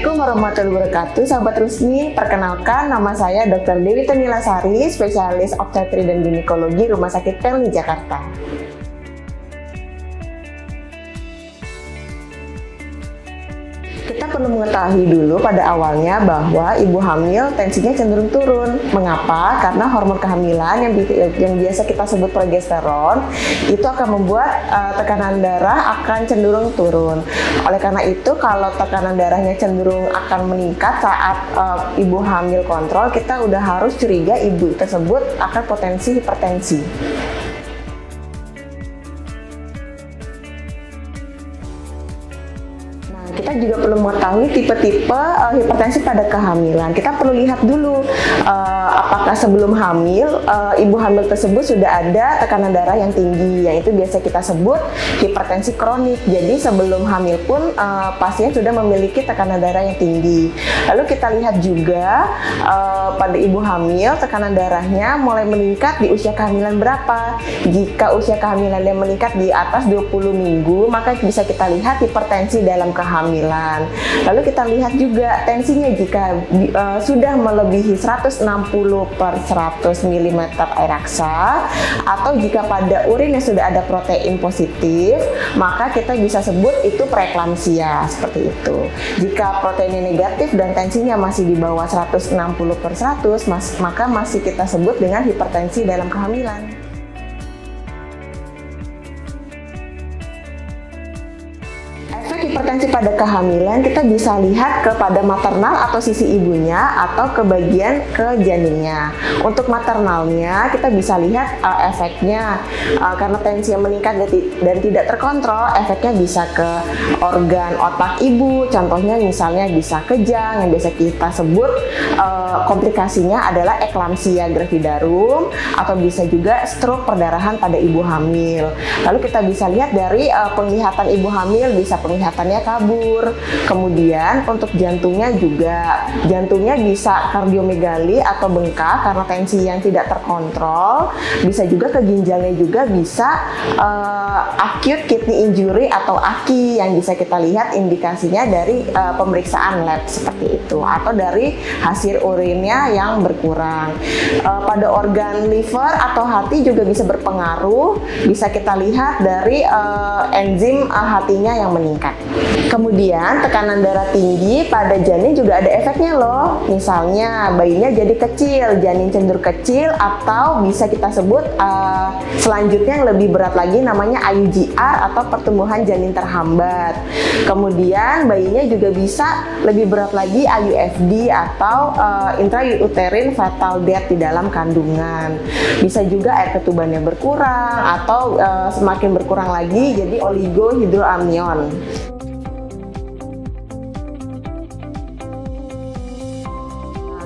Assalamualaikum warahmatullahi wabarakatuh, sahabat Rusmi. Perkenalkan, nama saya Dr. Dewi Tenilasari, spesialis obstetri dan ginekologi Rumah Sakit Pelni Jakarta. Kita perlu mengetahui dulu pada awalnya bahwa ibu hamil tensinya cenderung turun. Mengapa? Karena hormon kehamilan yang biasa kita sebut progesteron itu akan membuat tekanan darah akan cenderung turun. Oleh karena itu, kalau tekanan darahnya cenderung akan meningkat saat ibu hamil kontrol, kita udah harus curiga ibu tersebut akan potensi hipertensi. Kita juga perlu mengetahui tipe-tipe hipertensi pada kehamilan. Kita perlu lihat dulu apakah sebelum hamil ibu hamil tersebut sudah ada tekanan darah yang tinggi, yang itu biasa kita sebut hipertensi kronik. Jadi sebelum hamil pun pasien sudah memiliki tekanan darah yang tinggi. Lalu kita lihat juga pada ibu hamil tekanan darahnya mulai meningkat di usia kehamilan berapa. Jika usia kehamilannya meningkat di atas 20 minggu, maka bisa kita lihat hipertensi dalam kehamilan. Lalu kita lihat juga tensinya jika sudah melebihi 160/100 mm air aksa, atau jika pada urinnya sudah ada protein positif, maka kita bisa sebut itu preeklamsia, seperti itu. Jika proteinnya negatif dan tensinya masih di bawah 160/100, maka masih kita sebut dengan hipertensi dalam kehamilan. Hipertensi pada kehamilan kita bisa lihat kepada maternal atau sisi ibunya atau ke bagian ke janinnya. Untuk maternalnya kita bisa lihat efeknya karena tensi yang meningkat dan tidak terkontrol, efeknya bisa ke organ otak ibu. Contohnya misalnya bisa kejang, yang biasa kita sebut komplikasinya adalah eklamsia gravidarum, atau bisa juga stroke perdarahan pada ibu hamil. Lalu kita bisa lihat dari penglihatan ibu hamil, bisa penglihatannya kabur. Kemudian untuk jantungnya juga, jantungnya bisa kardiomegali atau bengkak karena tensi yang tidak terkontrol. Bisa juga ke ginjalnya juga bisa acute kidney injury atau AKI, yang bisa kita lihat indikasinya dari pemeriksaan lab seperti itu, atau dari hasil urinnya yang berkurang. Pada organ liver atau hati juga bisa berpengaruh, bisa kita lihat dari enzim hatinya yang meningkat. Kemudian tekanan darah tinggi pada janin juga ada efeknya loh. Misalnya bayinya jadi kecil, janin cenderung kecil, atau bisa kita sebut selanjutnya yang lebih berat lagi namanya IUGR atau pertumbuhan janin terhambat. Kemudian bayinya juga bisa lebih berat lagi IUFD atau intrauterine fetal death di dalam kandungan. Bisa juga air ketubannya berkurang atau semakin berkurang lagi jadi oligohidroamnion.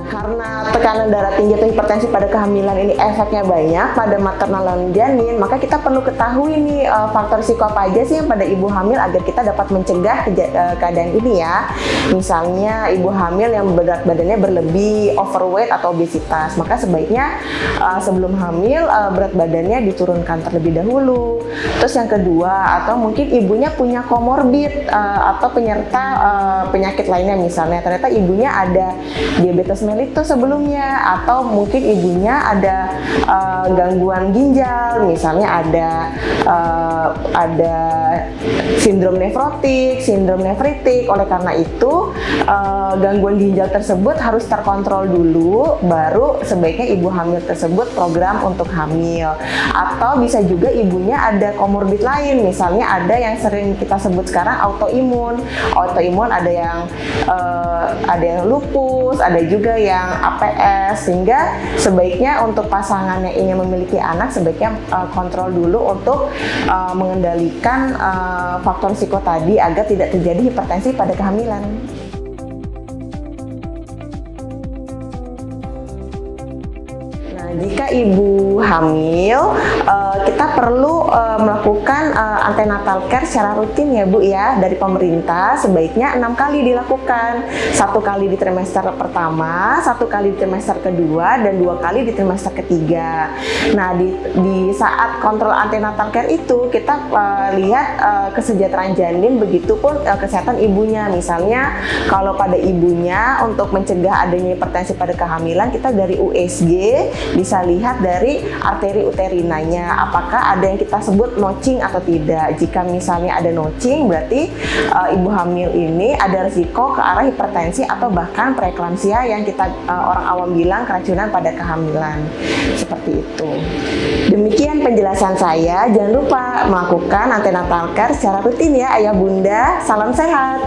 Karena tekanan darah tinggi atau hipertensi pada kehamilan ini efeknya banyak pada maternal dan janin, maka kita perlu ketahui nih faktor risiko apa aja sih yang pada ibu hamil agar kita dapat mencegah keadaan ini ya. Misalnya ibu hamil yang berat badannya berlebih, overweight atau obesitas, maka sebaiknya sebelum hamil berat badannya diturunkan terlebih dahulu. Terus yang kedua, atau mungkin ibunya punya komorbid atau penyerta penyakit lainnya, misalnya ternyata ibunya ada diabetes mellitus sebelumnya, atau mungkin ibunya ada gangguan ginjal, misalnya ada sindrom nefrotik, sindrom nefritik. Oleh karena itu gangguan ginjal tersebut harus terkontrol dulu, baru sebaiknya ibu hamil tersebut program untuk hamil. Atau bisa juga ibunya ada komorbid lain, misalnya ada yang sering kita sebut sekarang autoimun ada yang lupus, ada juga yang APS, sehingga sebaiknya untuk pasangan yang ingin memiliki anak sebaiknya kontrol dulu untuk mengendalikan faktor risiko tadi agar tidak terjadi hipertensi pada kehamilan. Jika ketika ibu hamil, kita perlu melakukan antenatal care secara rutin ya Bu ya, dari pemerintah sebaiknya 6 kali dilakukan. 1 kali di trimester pertama, 1 kali di trimester kedua, dan 2 kali di trimester ketiga. Nah, di saat kontrol antenatal care itu kita lihat kesejahteraan janin, begitupun kesehatan ibunya. Misalnya kalau pada ibunya untuk mencegah adanya hipertensi pada kehamilan, kita dari USG bisa lihat dari arteri uterinanya, apakah ada yang kita sebut notching atau tidak. Jika misalnya ada notching, berarti ibu hamil ini ada risiko ke arah hipertensi atau bahkan preeklamsia yang kita orang awam bilang keracunan pada kehamilan. Seperti itu. Demikian penjelasan saya. Jangan lupa melakukan antenatal care secara rutin ya Ayah Bunda. Salam sehat.